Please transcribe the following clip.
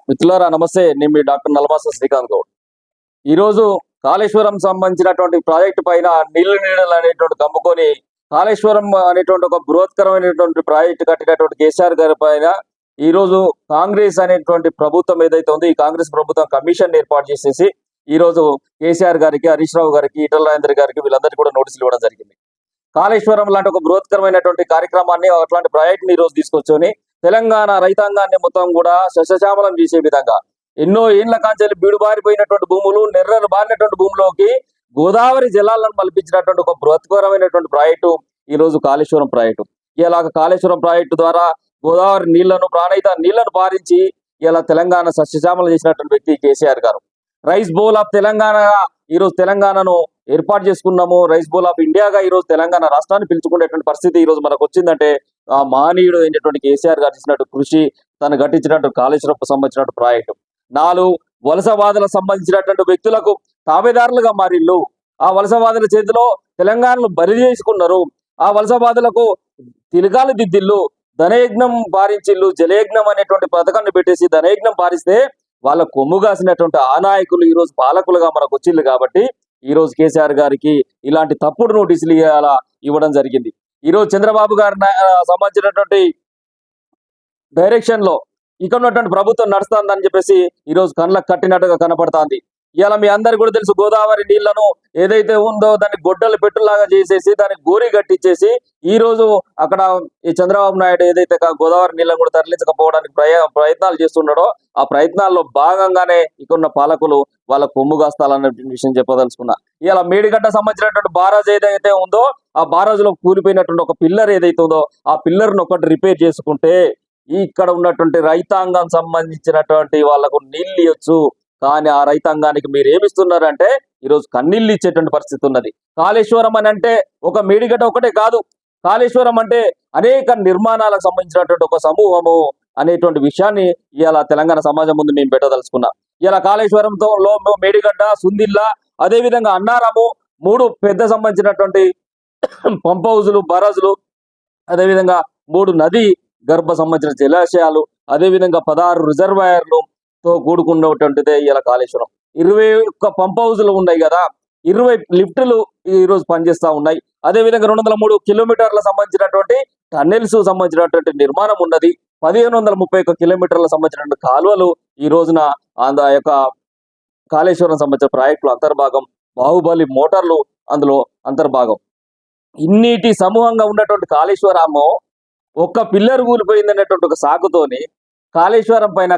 మిత్రులారా నమస్తే. నేను మీ డాక్టర్ నలమాస శ్రీకాంత్ గౌడ్. ఈరోజు కాళేశ్వరం సంబంధించినటువంటి ప్రాజెక్టు పైన నీళ్లు అనేటువంటి కమ్ముకొని కాళేశ్వరం అనేటువంటి ఒక బృహత్కరమైనటువంటి ప్రాజెక్టు కట్టినటువంటి కేసీఆర్ గారి పైన ఈరోజు కాంగ్రెస్ అనేటువంటి ప్రభుత్వం ఏదైతే ఉందో ఈ కాంగ్రెస్ ప్రభుత్వం కమిషన్ ఏర్పాటు చేసేసి ఈరోజు కేసీఆర్ గారికి, హరీష్ రావు గారికి, ఈటల రాజేందర్ గారికి వీళ్ళందరికీ కూడా నోటీసులు ఇవ్వడం జరిగింది. కాళేశ్వరం లాంటి ఒక బృహత్కరమైనటువంటి కార్యక్రమాన్ని, అట్లాంటి ప్రాజెక్టుని ఈరోజు తీసుకొచ్చుకొని తెలంగాణ రైతాంగాన్ని మొత్తం కూడా సస్యశ్యామలం చేసే విధంగా ఎన్నో ఏళ్ల కాంచెలు బీడుబారిపోయినటువంటి భూములు, నెర్రలు బారినటువంటి భూములోకి గోదావరి జలాలను మల్పించినటువంటి ఒక బృహత్కరమైనటువంటి ప్రాజెక్టు ఈరోజు కాళేశ్వరం ప్రాజెక్టు. ఇలాగ కాళేశ్వరం ప్రాజెక్టు ద్వారా గోదావరి నీళ్లను, ప్రాణహిత నీళ్లను పారించి ఇలా తెలంగాణ సస్యశ్యామలం చేసినటువంటి వ్యక్తి కేసీఆర్ గారు. రైస్ బౌల్ ఆఫ్ తెలంగాణ ఈరోజు తెలంగాణను ఏర్పాటు చేసుకున్నాము. రైస్ బౌల్ ఆఫ్ ఇండియాగా ఈరోజు తెలంగాణ రాష్ట్రాన్ని పిలుచుకునేటువంటి పరిస్థితి ఈరోజు మనకు వచ్చిందంటే ఆ మహనీయుడు అయినటువంటి కేసీఆర్ గారు చేసినట్టు కృషి, తను గట్టించినట్టు కాళేశ్వరం సంబంధించినట్టు ప్రాజెక్టు. 4 వలసవాదులకు సంబంధించినటువంటి వ్యక్తులకు తాబేదారులుగా మారిళ్ళు. ఆ వలసవాదుల చేతిలో తెలంగాణను బలి చేసుకున్నారు. ఆ వలసవాదులకు తిలకాలు దిద్దిళ్ళు, ధనయజ్ఞం పారించిళ్ళు. జలయజ్ఞం అనేటువంటి పథకాన్ని పెట్టేసి ధనయజ్ఞం పారిస్తే వాళ్ళ కొమ్ము కాసినటువంటి ఆ నాయకులు ఈరోజు పాలకులుగా మనకు వచ్చిళ్ళు. కాబట్టి ఈరోజు కేసీఆర్ గారికి ఇలాంటి తప్పుడు నోటీసులు ఇవ్వడం జరిగింది. ఈరోజు చంద్రబాబు గారి సంబంధించినటువంటి డైరెక్షన్ లో ఇక్కడ ఉన్నటువంటి ప్రభుత్వం నడుస్తుందని చెప్పేసి ఈరోజు కళ్ళకు కట్టినట్టుగా కనపడుతుంది. ఇలా మీ అందరికి కూడా తెలుసు, గోదావరి నీళ్లను ఏదైతే ఉందో దాన్ని గొడ్డలు పెట్టులాగా చేసేసి దానికి గోరి కట్టించేసి ఈ రోజు అక్కడ ఈ చంద్రబాబు నాయుడు ఏదైతే గోదావరి నీళ్లను కూడా తరలించకపోవడానికి ప్రయత్నాలు చేస్తున్నాడో ఆ ప్రయత్నాల్లో భాగంగానే ఇక్కడ పాలకులు వాళ్ళ కొమ్ము కాస్తాలన్న విషయం చెప్పదలుచుకున్నా. ఇలా మేడిగడ్డ సంబంధించినటువంటి బారాజ్ ఏదైతే ఉందో ఆ బారాజులో కూలిపోయినటువంటి ఒక పిల్లర్ ఏదైతే ఉందో ఆ పిల్లర్ను ఒకటి రిపేర్ చేసుకుంటే ఇక్కడ ఉన్నటువంటి రైతాంగం సంబంధించినటువంటి వాళ్లకు నీళ్ళు ఇవ్వచ్చు. కానీ ఆ రైతాంగానికి మీరు ఏమిస్తున్నారంటే ఈరోజు కన్నీళ్ళు ఇచ్చేటువంటి పరిస్థితి ఉన్నది. కాళేశ్వరం అని అంటే ఒక మేడిగడ్డ ఒకటే కాదు, కాళేశ్వరం అంటే అనేక నిర్మాణాలకు సంబంధించినటువంటి ఒక సమూహము అనేటువంటి విషయాన్ని ఇలా తెలంగాణ సమాజం ముందు మేము పెట్టదలుచుకున్నాం. ఇలా కాళేశ్వరంతో మేడిగడ్డ, సుందిల్లా, అదేవిధంగా అన్నారాము 3 పెద్ద సంబంధించినటువంటి పంప్ హౌజులు, బరాజులు, అదేవిధంగా 3 నది గర్భ సంబంధించిన జలాశయాలు, అదేవిధంగా 16 రిజర్వాయర్లు తో కూడుకున్నటువంటిదే ఇలా కాళేశ్వరం. 21 పంప్ హౌజులు ఉన్నాయి కదా, 20 లిఫ్టులు ఈరోజు పనిచేస్తూ ఉన్నాయి. అదేవిధంగా 203 కిలోమీటర్ల సంబంధించినటువంటి టన్నెల్స్ సంబంధించినటువంటి నిర్మాణం ఉన్నది. 1531 కిలోమీటర్ల సంబంధించినటువంటి కాలువలు ఈ రోజున ఆ యొక్క కాళేశ్వరం సంబంధించిన ప్రాజెక్టులు అంతర్భాగం. బాహుబలి మోటార్లు అందులో అంతర్భాగం. ఇన్నిటి సమూహంగా ఉన్నటువంటి కాళేశ్వరము ఒక్క పిల్లర్ కూలిపోయింది అనేటువంటి ఒక సాకుతోని కాళేశ్వరం పైన